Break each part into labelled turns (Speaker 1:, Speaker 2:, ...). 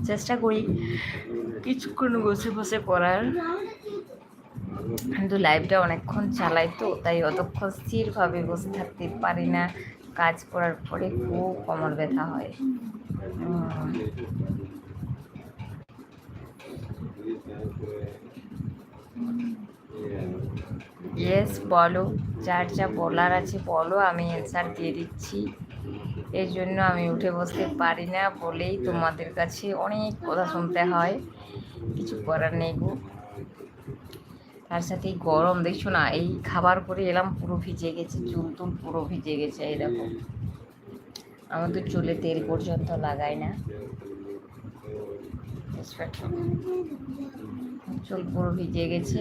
Speaker 1: চেষ্টা করি কিছুক্ষণ বসে বসে করার, কিন্তু লাইভটা অনেকক্ষণ চালাই তো, তাই অতক্ষণ স্থিরভাবে বসে থাকতে পারি না। কাজ করার পরে খুব কোমর ব্যথা হয়। ইয়েস, বলো, যার যা বলার আছে বলো, আমি অ্যান্সার দিয়ে দিচ্ছি। এর জন্য আমি উঠে বসতে পারি না বলেই তোমাদের কাছে অনেক কথা শুনতে হয়, কিছু করার নেই গো। তার সাথে এই গরম দেখছো না, এই খাবার করে এলাম পুরো ভিজে গেছে, চুল টুল পুরো ভিজে গেছে। এই দেখো, আমার তো চুলে তেল পর্যন্ত লাগাই না, চুল পুরো ভিজে গেছে।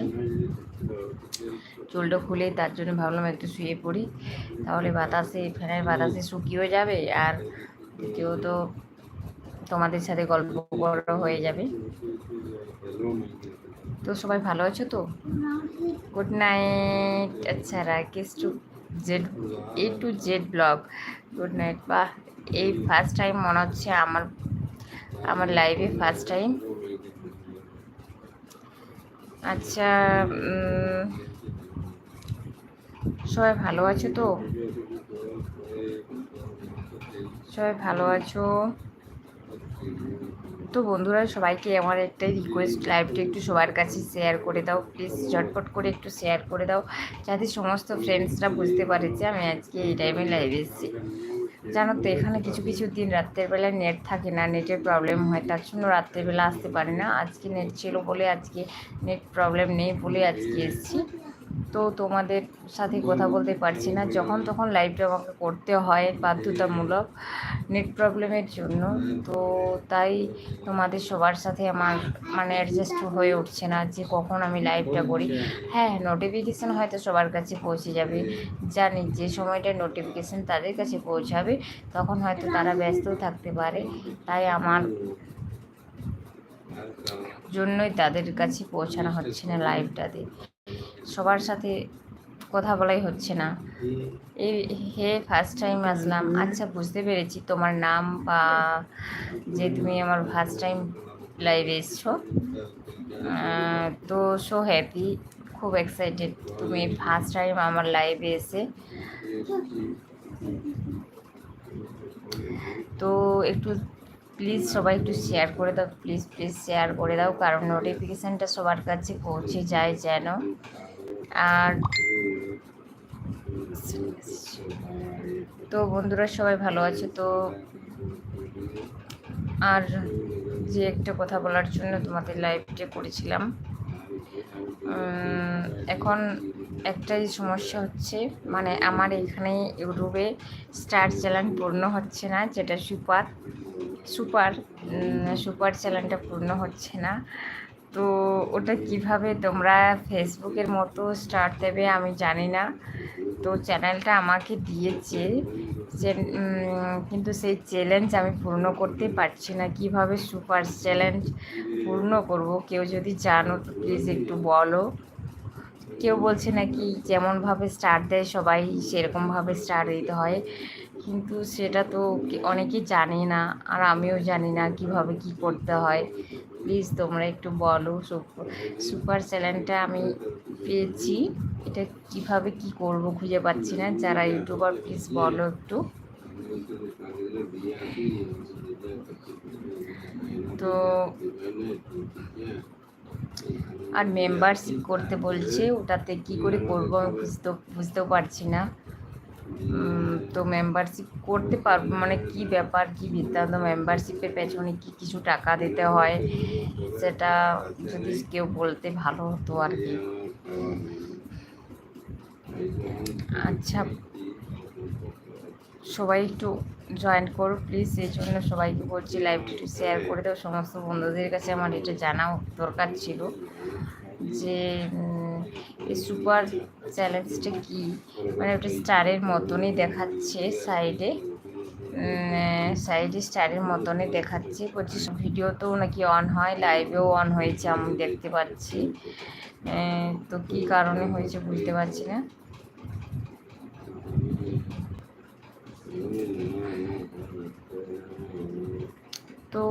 Speaker 1: চুলটা খুলে তার জন্য ভাবলাম একটু শুয়ে পড়ি, তাহলে বাতাসে, ফ্যানের বাতাসে শুকিয়েও যাবে, আর দ্বিতীয়ত তোমাদের সাথে গল্প করা হয়ে যাবে। তো সবাই ভালো আছো তো? Good night. আচ্ছা, Rakesh to Z, A to Z blog, good night. বাহ, এই ফার্স্ট টাইম মনে হচ্ছে আমার লাইভে ফার্স্ট টাইম। আচ্ছা, সবাই ভালো আছো তো? সবাই ভালো আছো তো? বন্ধুরা, সবাইকে আমার একটাই রিকোয়েস্ট, লাইভটা একটু সবার কাছে শেয়ার করে দাও প্লিজ, ঝটপট করে একটু শেয়ার করে দাও, যাতে সমস্ত ফ্রেন্ডসরা বুঝতে পারে যে আমি আজকে এই টাইমে লাইভে এসেছি। জানো তো, এখানে কিছু কিছু দিন রাত্রের বেলায় নেট থাকে না, নেটের প্রবলেম হয়, তার জন্য রাত্রেবেলা আসতে পারি না। আজকে নেট ছিল বলে, আজকে নেট প্রবলেম নেই বলে আজকে এসেছি। তো তোমাদের সাথে কথা বলতে পারছি না, যখন তখন লাইভটা আমাকে করতে হয় বাধ্যতামূলক, নেট প্রবলেমের জন্য। তো তাই তোমাদের সবার সাথে আমার মানে অ্যাডজাস্ট হয়ে উঠছে না যে কখন আমি লাইভটা করি। হ্যাঁ, নোটিফিকেশান হয়তো সবার কাছে পৌঁছে যাবে, জানি যে সময়টা নোটিফিকেশান তাদের কাছে পৌঁছাবে তখন হয়তো তারা ব্যস্ত থাকতে পারে, তাই আমার জন্যই তাদের কাছে পৌঁছানো হচ্ছে না লাইভটাতে, সবার সাথে কথা বলাই হচ্ছে না। এই হে ফার্স্ট টাইম আসলাম। আচ্ছা, বুঝতে পেরেছি তোমার নাম, বা যে তুমি আমার ফার্স্ট টাইম লাইভে এসছো। তো সো হ্যাপি, খুব এক্সাইটেড তুমি ফার্স্ট টাইম আমার লাইভে এসে। তো একটু প্লিজ সবাই একটু শেয়ার করে দাও, প্লিজ প্লিজ শেয়ার করে দাও, কারণ নোটিফিকেশানটা সবার কাছে পৌঁছে যায় যেন। আর তো বন্ধুরা, সবাই ভালো আছে তো? আর যে একটা কথা বলার জন্য তোমাদের লাইভটা করেছিলাম, এখন একটাই সমস্যা হচ্ছে, মানে আমার এখানে ইউটিউবে স্টার চ্যানেল পূর্ণ হচ্ছে না, যেটা সুপার সুপার সুপার চ্যানেলটা পূর্ণ হচ্ছে না। তো ওটা কিভাবে তোমরা ফেসবুকের মতো স্টার দেবে আমি জানি না। তো চ্যানেলটা আমাকে দিয়েছে, কিন্তু সেই চ্যালেঞ্জ আমি পূর্ণ করতে পারছি না। কিভাবে সুপার চ্যালেঞ্জ পূর্ণ করব, কেউ যদি জানো তো প্লিজ একটু বলো। কেউ বলছে নাকি যেমনভাবে স্টার দেয় সবাই সেরকমভাবে স্টার দিতে হয়, কিন্তু সেটা তো অনেকেই জানে না, আর আমিও জানি না কিভাবে কি করতে হয়। প্লিজ তোমরা একটু বলো। সুপার চ্যানেলটা আমি পেয়েছি, এটা কিভাবে কি করব খুঁজে পাচ্ছি না, যারা ইউটিউবার প্লিজ বলো একটু। তো আর মেম্বারশিপ করতে বলছে, ওটাতে কি করে করবো আমি বুঝতেও পারছি না। তো মেম্বারশিপ করতে পারবো মানে কি ব্যাপার, কি বৃত্তান্ত, মেম্বারশিপের পেছনে কি কিছু টাকা দিতে হয়, সেটা যদি কেউ বলতে ভালো হতো আর কি। আচ্ছা, সবাই একটু জয়েন করো প্লিজ, এই জন্য সবাইকে বলছি লাইভটা একটু শেয়ার করে দাও, সমস্ত বন্ধুদের কাছে আমার এটা জানাও দরকার ছিল যে এই সুপার চ্যালেঞ্জটা কি, মানে ওটা স্টারের মতনই দেখাচ্ছে সাইডে, সাইডে স্টারের মতনই দেখাচ্ছে, বলছি ভিডিওতেও নাকি অন হয়, লাইভেও অন হয়েছে আমি দেখতে পাচ্ছি। তো কি কারণে হয়েছে বুঝতে পারছি না। তো